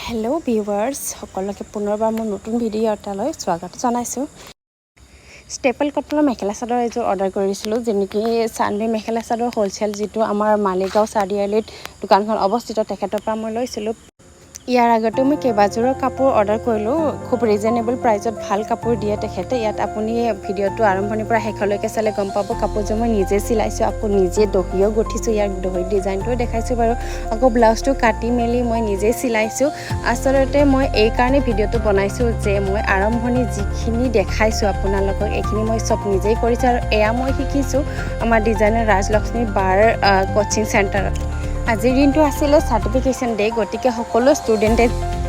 Hello' viewers সকলোকে পুনৰবাৰ মোৰ নতুন ভিডিঅ' এটালৈ স্বাগত জনাইছোঁ। ষ্টেপল কটনৰ মেখেলা চাদৰ এযোৰ অৰ্ডাৰ কৰিছিলোঁ, যেনেকৈ চানডে মেখেলা চাদৰ হ'লচেল যিটো আমাৰ মালিগাঁও চাৰিআলিত দোকানখন অৱস্থিত, তেখেতৰ পৰা মই লৈছিলোঁ। ইয়াৰ আগতে মই কেইবাযোৰো কাপোৰ অৰ্ডাৰ কৰিলোঁ। খুব ৰিজনেবল প্ৰাইচত ভাল কাপোৰ দিয়ে তেখেতে। ইয়াত আপুনি ভিডিঅ'টো আৰম্ভণিৰ পৰা শেষলৈকে চালে গম পাব কাপোৰযোৰ মই নিজে চিলাইছোঁ, আকৌ নিজে দহিও গুঠিছোঁ। ইয়াৰ দহিৰ ডিজাইনটোও দেখাইছোঁ বাৰু, আকৌ ব্লাউজটো কাটি মেলি মই নিজেই চিলাইছোঁ। আচলতে মই এইকাৰণে ভিডিঅ'টো বনাইছোঁ যে মই আৰম্ভণি যিখিনি দেখাইছোঁ আপোনালোকক এইখিনি মই চব নিজেই কৰিছোঁ, আৰু এয়া মই শিকিছোঁ আমাৰ ডিজাইনাৰ ৰাজলক্ষ্মী বাৰ কোচিং চেণ্টাৰত। আজিৰ দিনটো আছিলে চাৰ্টিফিকেশ্যন ডে, গতিকে সকলো ষ্টুডেণ্টে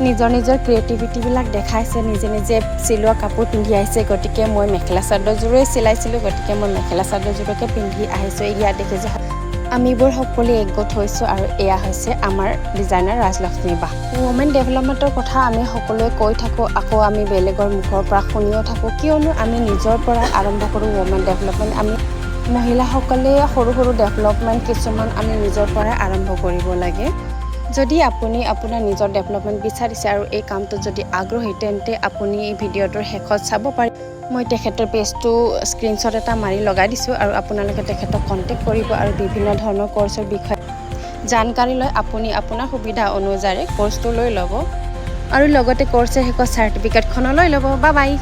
নিজৰ নিজৰ ক্ৰিয়েটিভিটিবিলাক দেখাইছে, নিজে নিজে চিলোৱা কাপোৰ পিন্ধি আহিছে। গতিকে মই মেখেলা চাদৰযোৰেই চিলাইছিলোঁ, গতিকে মই মেখেলা চাদৰযোৰকে পিন্ধি আহিছোঁ। ইয়াত দেখিছোঁ আমিবোৰ সকলোৱে একগোট হৈছোঁ, আৰু এয়া হৈছে আমাৰ ডিজাইনাৰ ৰাজলক্ষ্মী বা। ওমেন ডেভেলপমেণ্টৰ কথা আমি সকলোৱে কৈ থাকোঁ, আকৌ আমি বেলেগৰ মুখৰ পৰা শুনিও থাকোঁ, কিয়নো আমি নিজৰ পৰা আৰম্ভ কৰোঁ ওমেন ডেভেলপমেণ্ট। আমি মহিলাসকলে সৰু সৰু ডেভেলপমেণ্ট কিছুমান আমি নিজৰ পৰাই আৰম্ভ কৰিব লাগে। যদি আপুনি আপোনাৰ নিজৰ ডেভেলপমেণ্ট বিচাৰিছে আৰু এই কামটোত যদি আগ্ৰহী, তেন্তে আপুনি ভিডিঅ'টোৰ শেষত চাব পাৰে। মই তেখেতৰ পেজটো স্ক্ৰীনশ্বট এটা মাৰি লগাই দিছোঁ, আৰু আপোনালোকে তেখেতক কণ্টেক্ট কৰিব আৰু বিভিন্ন ধৰণৰ কৰ্চৰ বিষয়ে জানকাৰী লৈ আপুনি আপোনাৰ সুবিধা অনুযায়ী কৰ্চটো লৈ ল'ব, আৰু লগতে কৰ্চৰ শেষত চাৰ্টিফিকেটখনো লৈ ল'ব। Bye bye.